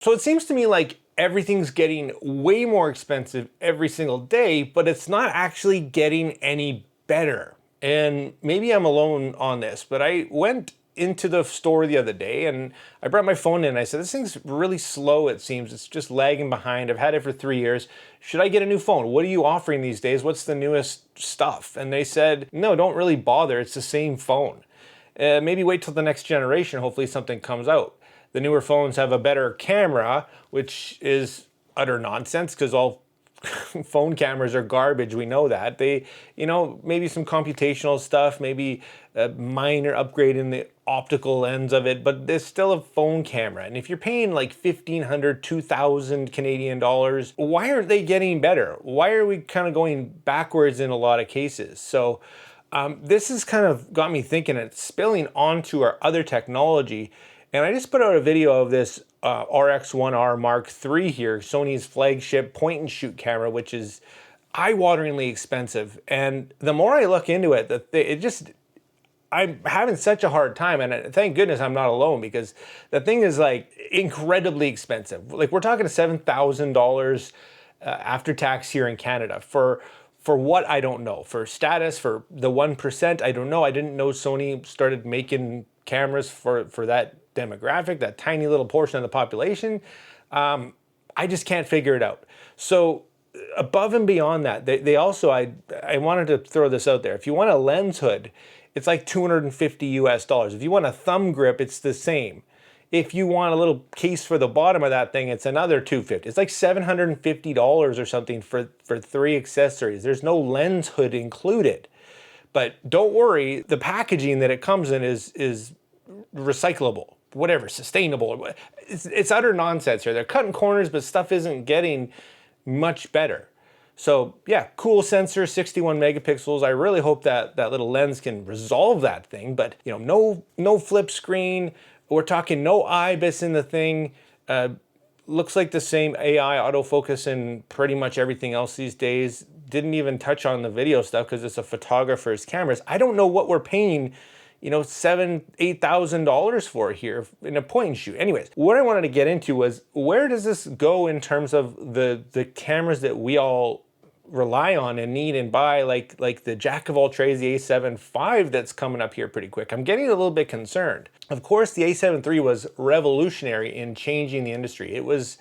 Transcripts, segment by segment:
So it seems to me like everything's getting way more expensive every single day, but it's not actually getting any better. And maybe I'm alone on this, but I went into the store the other day and I brought my phone in and I said, this thing's really slow, it seems. It's just lagging behind. I've had it for 3 years. Should I get a new phone? What are you offering these days? What's the newest stuff? And they said, no, don't really bother. It's the same phone. Maybe wait till the next generation. Hopefully something comes out. The newer phones have a better camera, which is utter nonsense because all phone cameras are garbage. We know that. They, maybe some computational stuff, maybe a minor upgrade in the optical lens of it, but there's still a phone camera. And if you're paying like 1,500, 2,000 Canadian dollars, why aren't they getting better? Why are we kind of going backwards in a lot of cases? So this has kind of got me thinking, it's spilling onto our other technology. And I just put out a video of this RX1R Mark III here, Sony's flagship point and shoot camera, which is eye-wateringly expensive. And the more I look into it, I'm having such a hard time, and thank goodness I'm not alone, because the thing is like incredibly expensive. Like we're talking $7,000 after tax here in Canada for what, I don't know. For status, for the 1%, I don't know. I didn't know Sony started making cameras for that demographic, that tiny little portion of the population. I just can't figure it out. So above and beyond that, they also, I wanted to throw this out there. If you want a lens hood, it's like $250 US. If you want a thumb grip, it's the same. If you want a little case for the bottom of that thing, it's another $250. It's like $750 or something for 3 accessories. There's no lens hood included. But don't worry, the packaging that it comes in is recyclable, whatever, sustainable. It's utter nonsense here. They're cutting corners, but stuff isn't getting much better. So yeah, cool sensor, 61 megapixels. I really hope that little lens can resolve that thing, but no flip screen. We're talking no IBIS in the thing. Looks like the same AI autofocus in pretty much everything else these days. Didn't even touch on the video stuff because it's a photographer's cameras. I don't know what we're paying, $7,000, $8,000 for here in a point and shoot. Anyways, what I wanted to get into was, where does this go in terms of the cameras that we all rely on and need and buy, like the jack of all trades, the A7V that's coming up here pretty quick? I'm getting a little bit concerned. Of course, the A7 III was revolutionary in changing the industry. It was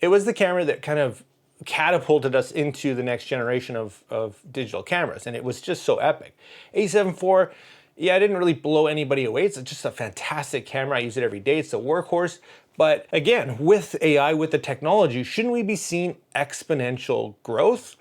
the camera that kind of catapulted us into the next generation of digital cameras, and it was just so epic. A7 IV, yeah, it didn't really blow anybody away. It's just a fantastic camera. I use it every day. It's a workhorse. But again, with AI, with the technology, shouldn't we be seeing exponential growth?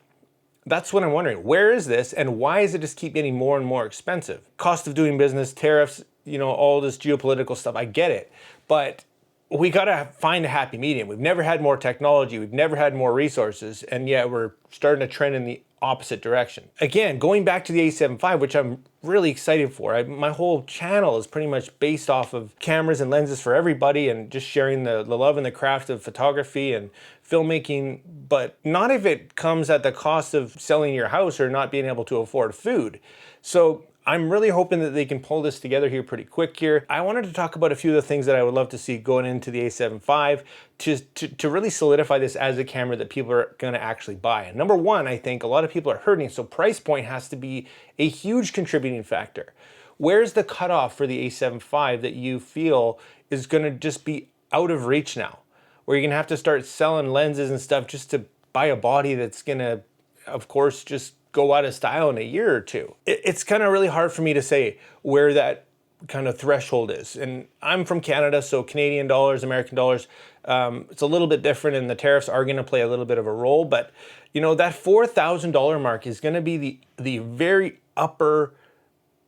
That's what I'm wondering. Where is this, and why does it just keep getting more and more expensive? Cost of doing business, tariffs, all this geopolitical stuff, I get it. But we gotta find a happy medium. We've never had more technology, we've never had more resources, and yet we're starting to trend in the opposite direction. Again, going back to the A7V, which I'm really excited for. My whole channel is pretty much based off of cameras and lenses for everybody, and just sharing the love and the craft of photography and filmmaking, but not if it comes at the cost of selling your house or not being able to afford food. So I'm really hoping that they can pull this together here pretty quick here. I wanted to talk about a few of the things that I would love to see going into the A7V to really solidify this as a camera that people are gonna actually buy. And number one, I think a lot of people are hurting, so price point has to be a huge contributing factor. Where's the cutoff for the A7V that you feel is gonna just be out of reach now? Where you're gonna have to start selling lenses and stuff just to buy a body that's gonna, of course, just go out of style in a year or two. It's kind of really hard for me to say where that kind of threshold is. And I'm from Canada, so Canadian dollars, American dollars, it's a little bit different, and the tariffs are gonna play a little bit of a role, but that $4,000 mark is gonna be the very upper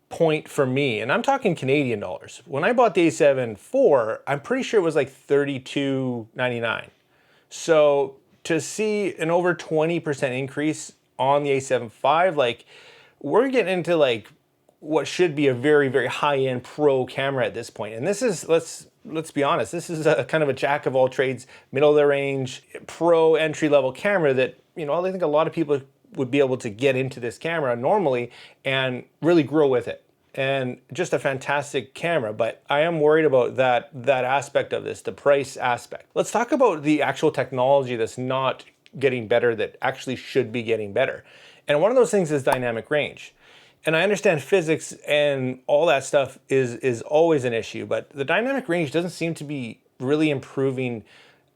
point for me, and I'm talking Canadian dollars. When I bought the A7 IV, I'm pretty sure it was like $32.99. So to see an over 20% increase on the A7V, like, we're getting into like what should be a very, very high-end pro camera at this point. And this is, let's be honest, this is a kind of a jack of all trades, middle of the range, pro entry-level camera that, I think a lot of people would be able to get into this camera normally and really grow with it. and just a fantastic camera, but I am worried about that aspect of this, the price aspect. Let's talk about the actual technology that's not getting better, that actually should be getting better. And one of those things is dynamic range. And I understand physics and all that stuff is always an issue, but the dynamic range doesn't seem to be really improving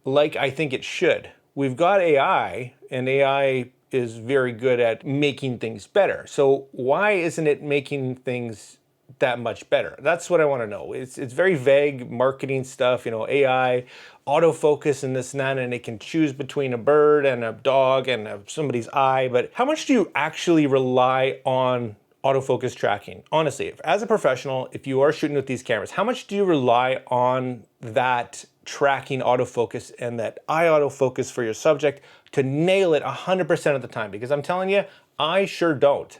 like I think it should. We've got AI, and AI is very good at making things better. So why isn't it making things that much better? That's what I want to know. It's very vague marketing stuff, you know, AI, autofocus and this and that, and it can choose between a bird and a dog and somebody's eye. But how much do you actually rely on autofocus tracking? Honestly, as a professional, if you are shooting with these cameras, how much do you rely on that tracking autofocus and that eye autofocus for your subject to nail it 100% of the time? Because I'm telling you, I sure don't.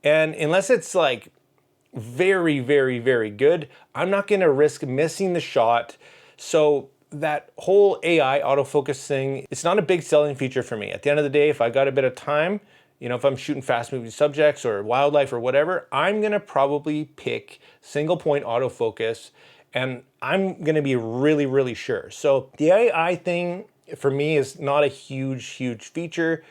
And unless it's like very, very, very good, I'm not gonna risk missing the shot. So that whole AI autofocus thing, it's not a big selling feature for me. At the end of the day, if I got a bit of time, you know, if I'm shooting fast moving subjects or wildlife or whatever, I'm gonna probably pick single point autofocus, and I'm gonna be really, really sure. So the AI thing for me is not a huge feature.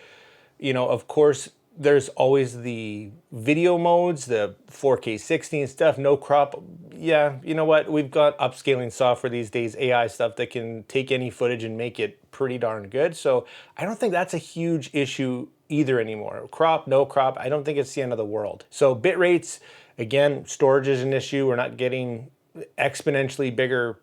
You know, of course, there's always the video modes, the 4K 60 and stuff, no crop. Yeah, you know what? We've got upscaling software these days, AI stuff that can take any footage and make it pretty darn good. So I don't think that's a huge issue either anymore. Crop, no crop, I don't think it's the end of the world. So bit rates, again, storage is an issue. We're not getting exponentially bigger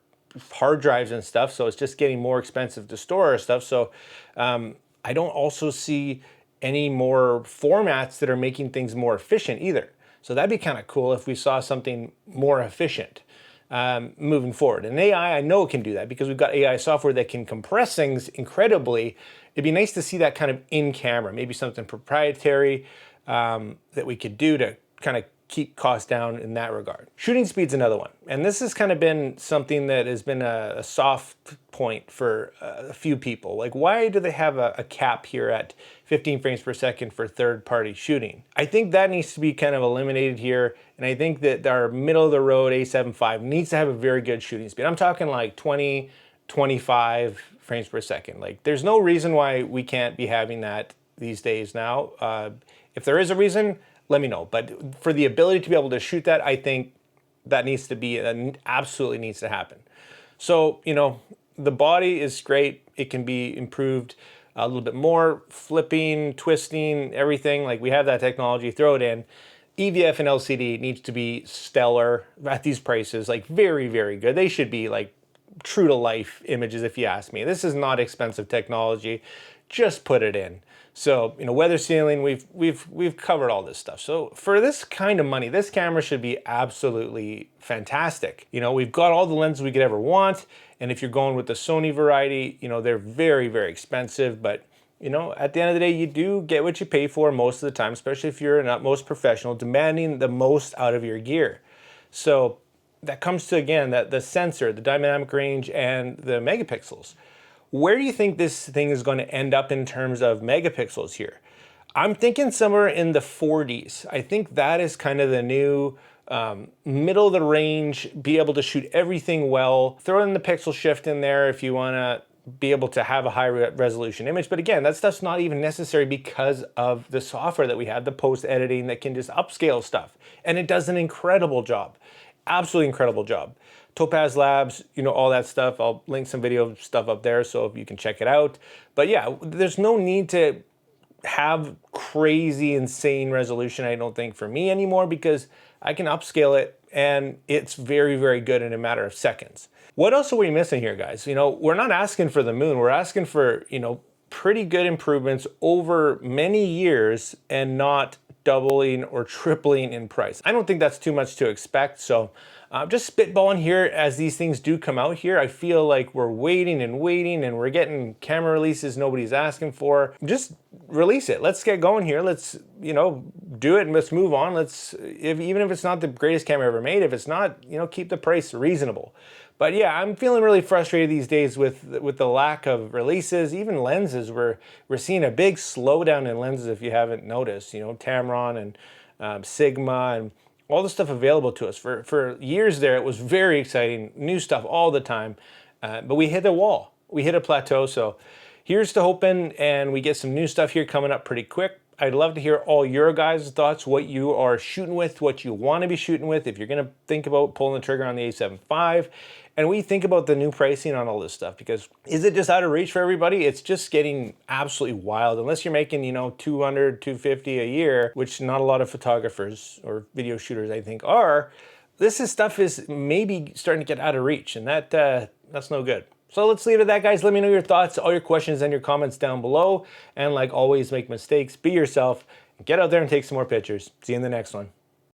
hard drives and stuff, so it's just getting more expensive to store our stuff. So I don't also see any more formats that are making things more efficient either. So that'd be kind of cool if we saw something more efficient moving forward. And AI, I know it can do that because we've got AI software that can compress things incredibly. It'd be nice to see that kind of in camera, maybe something proprietary that we could do to kind of keep costs down in that regard. Shooting speed's another one. And this has kind of been something that has been a soft point for a few people. Like, why do they have a cap here at 15 frames per second for third-party shooting? I think that needs to be kind of eliminated here. And I think that our middle-of-the-road A7V needs to have a very good shooting speed. I'm talking like 20, 25 frames per second. Like, there's no reason why we can't be having that these days now. If there is a reason, let me know. But for the ability to be able to shoot that, I think that needs to be, absolutely needs to happen. So, you know, the body is great. It can be improved a little bit more, flipping, twisting, everything. Like, we have that technology, throw it in. EVF and LCD needs to be stellar at these prices, like very, very good. They should be like true to life images if you ask me. This is not expensive technology. Just put it in. So, you know, weather sealing, we've covered all this stuff. So for this kind of money, this camera should be absolutely fantastic. You know, we've got all the lenses we could ever want. And if you're going with the Sony variety, you know, they're very, very expensive. But, you know, at the end of the day, you do get what you pay for most of the time, especially if you're an utmost professional, demanding the most out of your gear. So that comes to, again, that the sensor, the dynamic range, and the megapixels. Where do you think this thing is going to end up in terms of megapixels here? I'm thinking somewhere in the 40s. I think that is kind of the new middle of the range, be able to shoot everything well. Throw in the pixel shift in there if you want to be able to have a high resolution image. But again, that stuff's not even necessary because of the software that we have, the post editing that can just upscale stuff. And it does an incredible job, absolutely incredible job. Topaz Labs, you know, all that stuff. I'll link some video stuff up there so you can check it out. But yeah, there's no need to have crazy, insane resolution, I don't think, for me anymore, because I can upscale it and it's very, very good in a matter of seconds. What else are we missing here, guys? You know, we're not asking for the moon. We're asking for, you know, pretty good improvements over many years and not doubling or tripling in price. I don't think that's too much to expect. So just spitballing here as these things do come out here. I feel like we're waiting and we're getting camera releases nobody's asking for. Just release it. Let's get going here. Let's, you know, do it and let's move on. Even if it's not the greatest camera ever made, if it's not, you know, keep the price reasonable. But yeah, I'm feeling really frustrated these days with the lack of releases, even lenses. We're seeing a big slowdown in lenses if you haven't noticed. You know, Tamron and Sigma and all the stuff available to us. For years there, it was very exciting, new stuff all the time, but we hit a wall. We hit a plateau, so here's to hoping and we get some new stuff here coming up pretty quick. I'd love to hear all your guys' thoughts, what you are shooting with, what you want to be shooting with, if you're going to think about pulling the trigger on the A7V, and we think about the new pricing on all this stuff, because is it just out of reach for everybody? It's just getting absolutely wild. Unless you're making, you know, 200, 250 a year, which not a lot of photographers or video shooters, I think, are, stuff is maybe starting to get out of reach, and that's no good. So let's leave it at that, guys. Let me know your thoughts, all your questions, and your comments down below. And like always, make mistakes, be yourself, get out there and take some more pictures. See you in the next one.